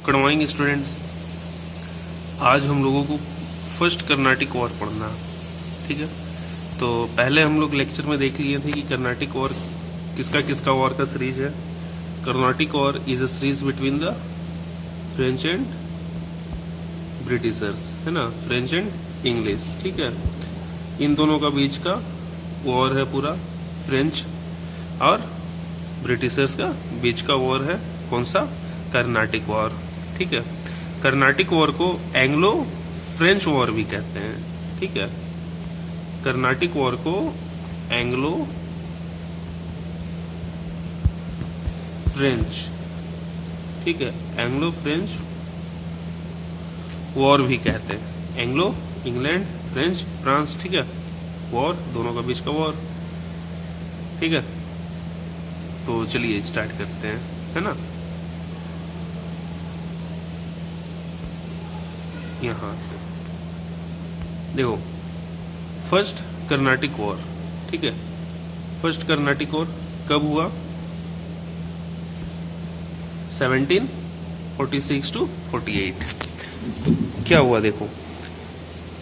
Good morning students. आज हम लोगों को फर्स्ट कर्नाटिक वॉर पढ़ना है, ठीक है। तो पहले हम लोग लेक्चर में देख लिए थे कि कर्नाटिक वॉर किसका वॉर का सीरीज है। Carnatic war is a series between the French and Britishers, है ना, फ्रेंच एंड इंग्लिश, ठीक है। इन दोनों का बीच का वॉर है पूरा, फ्रेंच और ब्रिटिशर्स का बीच का वॉर है कौन सा, कर्नाटिक वॉर, ठीक है। कर्नाटिक वॉर को एंग्लो फ्रेंच वॉर भी कहते हैं, ठीक है। कर्नाटिक वॉर को एंग्लो फ्रेंच, ठीक है, एंग्लो फ्रेंच वॉर भी कहते हैं। एंग्लो इंग्लैंड, फ्रेंच फ्रांस, ठीक है, वॉर दोनों का बीच का वॉर, ठीक है। तो चलिए स्टार्ट करते हैं, है ना। यहां से देखो, फर्स्ट कर्नाटिक वॉर, ठीक है। फर्स्ट कर्नाटिक वॉर कब हुआ, 1746 to 48। क्या हुआ देखो,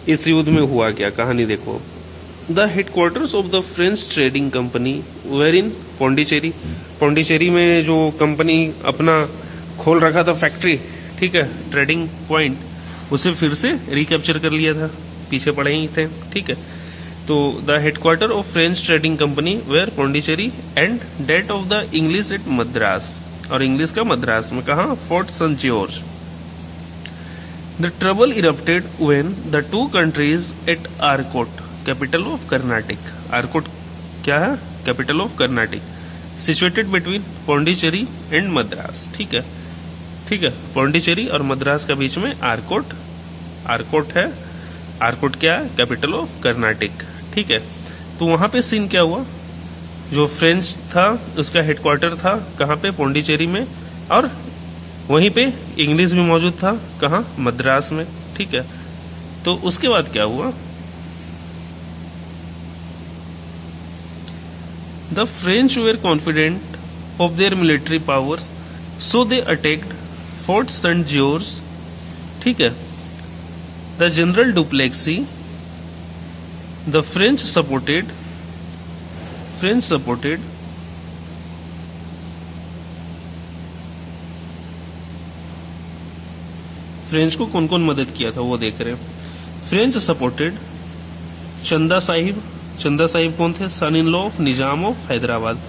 इस युद्ध में हुआ क्या, कहानी देखो। The headquarters of the French trading company were in Pondicherry. Pondicherry में जो कंपनी अपना खोल रखा था फैक्ट्री, ठीक है, ट्रेडिंग पॉइंट, उसे फिर से रिकैप्चर कर लिया था, पीछे पड़े ही थे, ठीक है। तो the headquarter of French trading company were Pondicherry and that of the English at Madras, और इंग्लिश का मद्रास में कहा, fort Saint George. The trouble erupted when the two countries at Arcot, capital of Carnatic. Arcot क्या है, capital of Carnatic, situated between Pondicherry and Madras, ठीक है, ठीक है। पौंडीचेरी और मद्रास का बीच में आरकोट, आरकोट है। आरकोट क्या है, कैपिटल ऑफ कर्नाटिक, ठीक है। तो वहां पे सीन क्या हुआ, जो फ्रेंच था उसका हेडक्वार्टर था कहाँ पे, पौंडीचेरी में, और वहीं पे इंग्लिश भी मौजूद था कहाँ, मद्रास में, ठीक है। तो उसके बाद क्या हुआ, the French were confident of their military powers, so they attacked Fort Saint George, ठीक है। The general Dupleix, the French supported French को कौन कौन मदद किया था वो देख रहे हैं। फ्रेंच सपोर्टेड चंदा साहिब। चंदा साहिब कौन थे, son in law of Nizam of Hyderabad.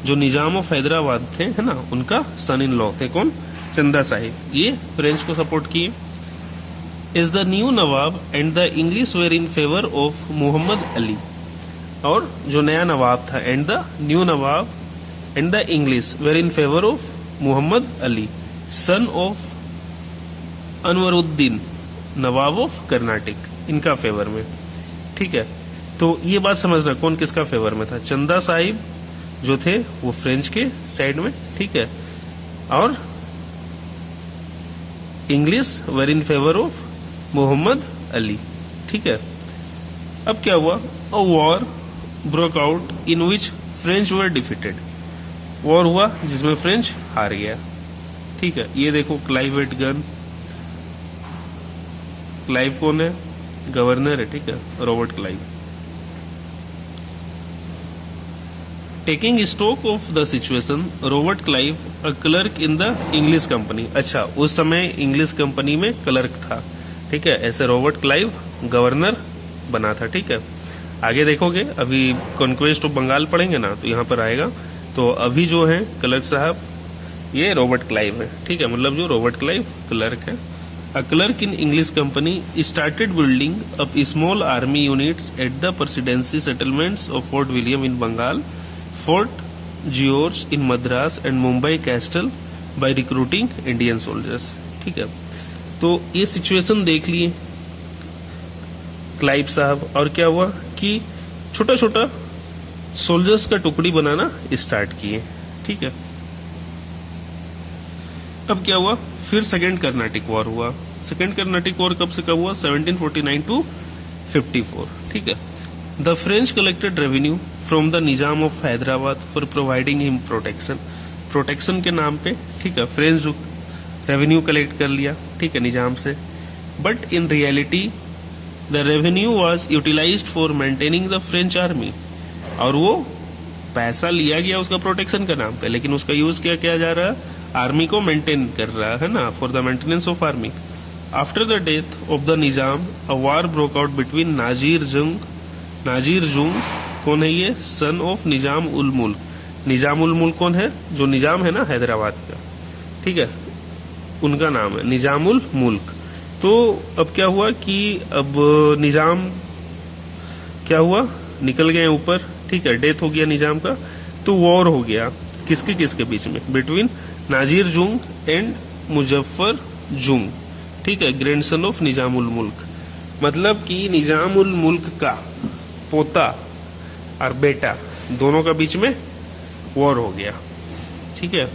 जो निजाम ऑफ हैदराबाद थे, है ना, उनका सन इन लॉ थे कौन, चंदा साहिब, ये फ्रेंच को सपोर्ट किए। Is the new nawab and the English were in favour of Mohammed Ali, और जो नया नवाब था and the new nawab and the English were in favour of Mohammed Ali, son of Anwaruddin, nawab of Carnatic, इनका फेवर में, ठीक है। तो ये बात समझना कौन किसका फेवर में था, चंदा साहिब जो थे वो फ्रेंच के साइड में, ठीक है, और English were in favour of Mohammed Ali, ठीक है। अब क्या हुआ, a war broke out in which French were defeated. War हुआ जिसमें फ्रेंच हार गया, ठीक है। ये देखो क्लाइव एट गन, क्लाइव कौन है, गवर्नर है, ठीक है, Robert Clive. Taking stock of the situation, Robert Clive a clerk in the English company. अच्छा, उस समय इंग्लिश कंपनी में क्लर्क था, ठीक है, ऐसे रॉबर्ट क्लाइव गवर्नर बना था, ठीक है। आगे देखोगे, अभी कॉन्क्वेस्ट ऑफ बंगाल पढ़ेंगे ना, तो यहाँ पर आएगा। तो अभी जो है क्लर्क साहब, ये रॉबर्ट क्लाइव है, ठीक है, मतलब जो रॉबर्ट क्लाइव क्लर्क है। A clerk in English company started building up small army units at the presidency settlements of fort William in Bengal, fort George in Madras and Mumbai castle by recruiting Indian soldiers, ठीक है। तो ये situation देख लिए Clive साहब, और क्या हुआ कि छोटा छोटा सोल्जर्स का टुकड़ी बनाना स्टार्ट किए, ठीक है। अब क्या हुआ, फिर सेकेंड कर्नाटिक वॉर हुआ। सेकेंड कर्नाटिक वॉर कब से कब हुआ, 1749 to 54, ठीक है। The French collected revenue from the Nizam of Hyderabad for providing him protection. Protection के नाम पे, ठीक है, फ्रेंच जो रेवेन्यू कलेक्ट कर लिया, ठीक है, निजाम से। But in reality the revenue was utilised for maintaining the French army, और वो पैसा लिया गया उसका प्रोटेक्शन का नाम पे, लेकिन उसका यूज क्या किया जा रहा है, आर्मी को मेंटेन कर रहा है ना, for the maintenance of army. After the death of the Nizam a war broke out between Nazir Jung कौन है ये, सन ऑफ निजाम उल मुल्क। निजाम उल मुल्क कौन है, जो निजाम है ना हैदराबाद का, ठीक है, उनका नाम है निजाम उल मुल्क। तो अब क्या हुआ कि अब निजाम क्या हुआ, निकल गए ऊपर, ठीक है, डेथ हो गया निजाम का। तो वॉर हो गया किसके किसके बीच में, बिटवीन नाजिर जुंग एंड मुजफ्फर जुंग, ठीक है, ग्रैंडसन ऑफ निजाम उल मुल्क। मतलब कि निजाम उल मुल्क का पोता और बेटा दोनों का बीच में वॉर हो गया, ठीक है।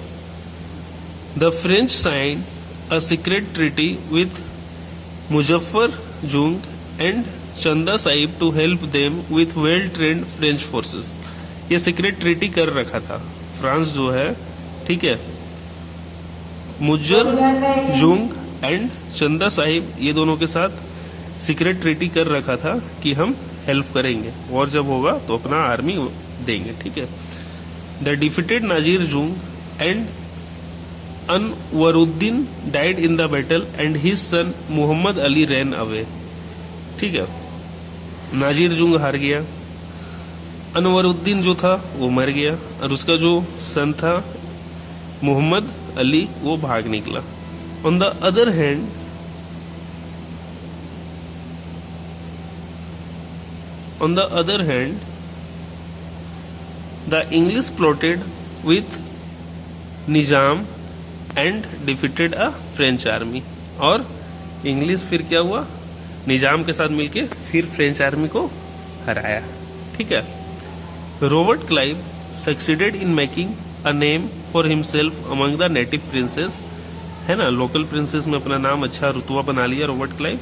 The French sign a secret treaty with Muzaffar Jung and Chanda Sahib to help them with well trained French forces. ये सीक्रेट ट्रीटी कर रखा था फ्रांस जो है, ठीक है, मुजर जुंग एंड चंदा साहिब ये दोनों के साथ सीक्रेट ट्रीटी कर रखा था कि हम हेल्प करेंगे, और जब होगा तो अपना आर्मी देंगे, ठीक है। The defeated Nazir Jung and Anwaruddin died in the battle and his son Mohammad Ali ran away, ठीक है। नाजिर जुंग हार गया, अनवरुद्दीन जो था वो मर गया, और उसका जो सन था मोहम्मद अली वो भाग निकला। On the other hand the English plotted with Nizam and defeated a French army. और इंग्लिश फिर क्या हुआ, निजाम के साथ मिलके फिर फ्रेंच आर्मी को हराया, ठीक है। Robert Clive succeeded in making a name for himself among the native princess, है ना, लोकल प्रिंसेस में अपना नाम अच्छा रुतबा बना लिया Robert Clive.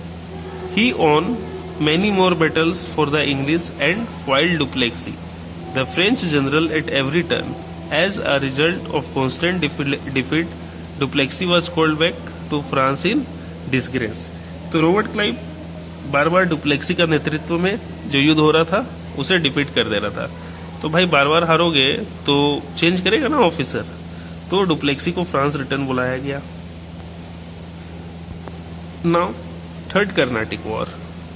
He on many more battles for the English and foiled Duplessis, the French general at every turn. As a result of constant defeat, Duplessis was called back to France in disgrace. तो Robert Clive बार बार डुप्लेक्सी का नेतृत्व में जो युद्ध हो रहा था उसे डिफीट कर दे रहा था। तो भाई बार बार हारोगे तो चेंज करेगा ना ऑफिसर, तो डुप्लेक्सी को फ्रांस रिटर्न बुलाया गया। Now third Carnatic war.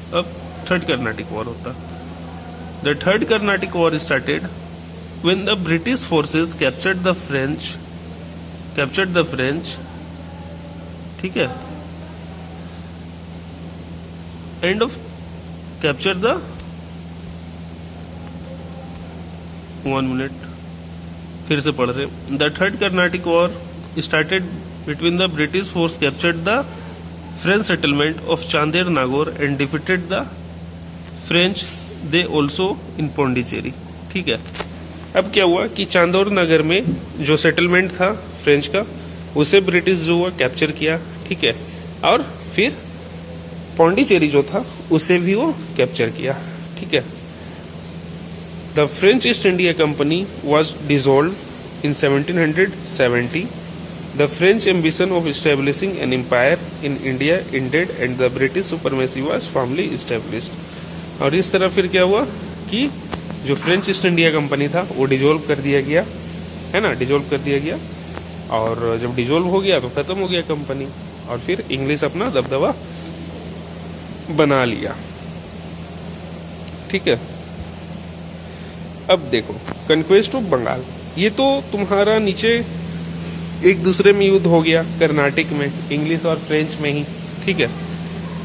अब थर्ड कर्नाटिक वॉर होता। The third Carnatic war started when the British forces captured the French, ठीक है, end of capture the 1 minute फिर से पढ़ रहे। The third Carnatic war started between the British force captured the French settlement of Chandler Nagore and defeated the French they also in Pondicherry, ठीक है। अब क्या हुआ कि चांदौर नगर में जो सेटलमेंट था फ्रेंच का उसे ब्रिटिश जो हुआ कैप्चर किया, ठीक है, और फिर पौंडीचेरी जो था उसे भी वो कैप्चर किया, ठीक है। The French east India company was dissolved in 1770. The French ambition of establishing an empire in India ended and the British supremacy was firmly established. और इस तरह फिर क्या हुआ कि जो फ्रेंच ईस्ट इंडिया कंपनी था वो डिजोल्व कर दिया गया, है ना, डिजोल्व कर दिया गया। और जब डिजोल्व हो गया तो खत्म हो गया कंपनी, और फिर इंग्लिश अपना दबदबा बना लिया, ठीक है। अब देखो कन्क्वेस्ट ऑफ बंगाल, ये तो तुम्हारा नीचे एक दूसरे में युद्ध हो गया कर्नाटिक में, इंग्लिश और फ्रेंच में ही, ठीक है।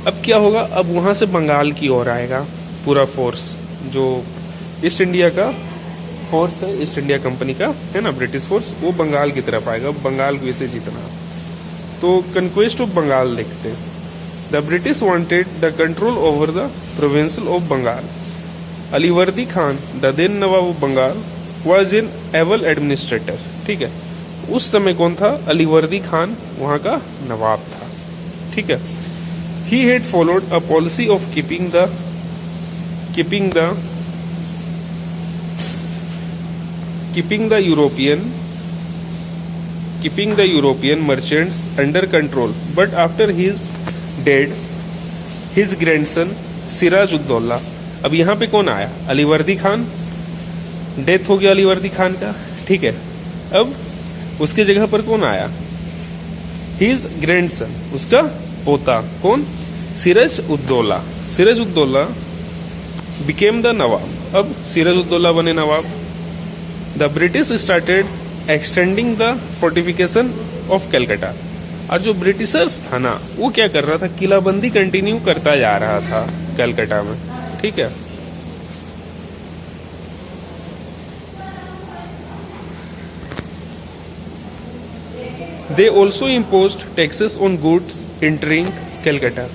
अब क्या होगा, अब वहां से बंगाल की ओर आएगा पूरा फोर्स, जो ईस्ट इंडिया का फोर्स है, ईस्ट इंडिया कंपनी का, है ना, ब्रिटिश फोर्स, वो बंगाल की तरफ आएगा, बंगाल को इसे जीतना। तो कन्क्वेस्ट ऑफ बंगाल देखते हैं। The British wanted the control over the provincial of Bengal. Alivardi Khan the then nawab of Bengal was an able administrator, ठीक है। उस समय कौन था, अलीवर्दी खान वहां का नवाब था, ठीक है। He had followed a policy of keeping the European keeping the European merchants under control. But after his dead, his grandson Sirajuddaulah, अब यहाँ पे कौन आया? अलीवर्दी खान, डेथ हो गया अलीवर्दी खान का, ठीक है। अब उसके जगह पर कौन आया? हिज ग्रैंडसन, उसका पोता, कौन? सिराजुद्दौला। सिराजुद्दौला बिकेम द नवाब, अब सिराजुद्दौला बने नवाब। The British started extending the fortification of Calcutta, और जो ब्रिटिशर्स था ना वो क्या कर रहा था? किलाबंदी कंटिन्यू करता जा रहा था कलकत्ता में, ठीक है। They also imposed taxes on goods entering Calcutta.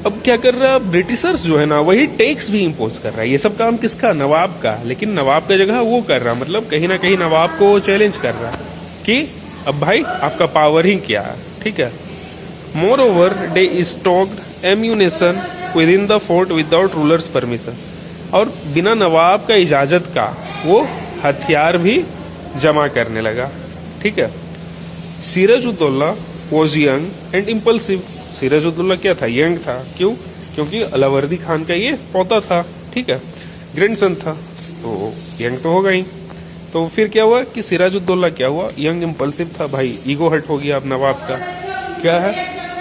अब क्या कर रहा है? ब्रिटिशर्स जो है ना वही टैक्स भी इम्पोज कर रहा है। ये सब काम किसका? नवाब का। लेकिन नवाब का जगह वो कर रहा, मतलब कहीं ना कहीं नवाब को चैलेंज कर रहा कि अब भाई आपका पावर ही क्या है, ठीक है। More over they stocked ammunition with in the fort without rulers permission, और बिना नवाब का इजाजत का वो हथियार भी जमा करने लगा, ठीक है। Sirajuddaulah was young and impulsive. Sirajuddaulah क्या था? यंग था। क्यों? क्योंकि अलावर्दी खान का ये पोता था, ठीक है, ग्रैंडसन था, तो यंग तो होगा ही। तो फिर क्या हुआ कि सिराजुद्दौला क्या हुआ? यंग इम्पल्सिव था, भाई ईगो हट हो गया अब नवाब का। क्या है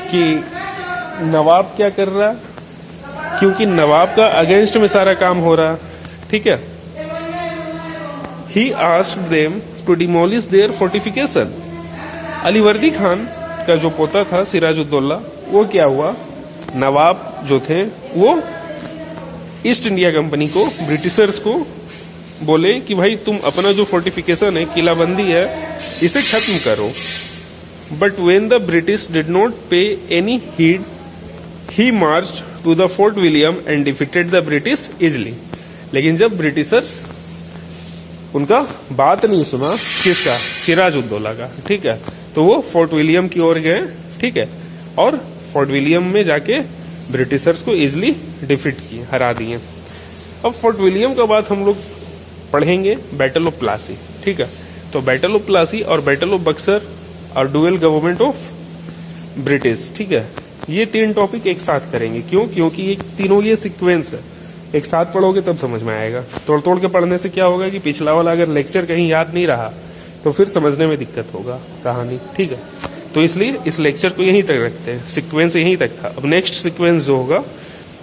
कि नवाब क्या कर रहा? क्योंकि नवाब का अगेंस्ट में सारा काम हो रहा, ठीक है। He asked them to demolish their fortification. Alivardi Khan का जो पोता था सिराजुद्दौला, वो क्या हुआ? नवाब जो थे वो ईस्ट इंडिया कंपनी को, ब्रिटिशर्स को बोले कि भाई तुम अपना जो फोर्टिफिकेशन है, किलाबंदी है, इसे खत्म करो। But when the British did not pay any heed, he march to the fort William and defeated the British easily. लेकिन जब ब्रिटिशर्स उनका बात नहीं सुना, किसका? सिराजुद्दौला का, ठीक है, तो वो फोर्ट विलियम की ओर गए, ठीक है, और फोर्ट विलियम में जाके ब्रिटिशर्स को इजिली डिफीट किए, हरा दिए। अब फोर्ट विलियम का बात हम लोग पढ़ेंगे बैटल ऑफ प्लासी, ठीक है। तो बैटल ऑफ प्लासी और बैटल ऑफ बक्सर और डुअल गवर्नमेंट ऑफ ब्रिटिश, ठीक है, ये तीन टॉपिक एक साथ करेंगे। क्यों? क्योंकि ये तीनों ये सीक्वेंस है, एक साथ पढ़ोगे तब समझ में आएगा। तोड़ तोड़ के पढ़ने से क्या होगा कि पिछला वाला अगर लेक्चर कहीं याद नहीं रहा तो फिर समझने में दिक्कत होगा कहानी, ठीक है। तो इसलिए इस लेक्चर को यहीं तक रखते हैं, सीक्वेंस यहीं तक था। अब नेक्स्ट सीक्वेंस जो होगा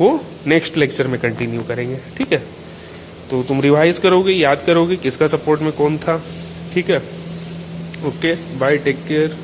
वो नेक्स्ट लेक्चर में कंटिन्यू करेंगे, ठीक है। तो तुम रिवाइज करोगे, याद करोगे किसका सपोर्ट में कौन था, ठीक है। Okay, bye, take care.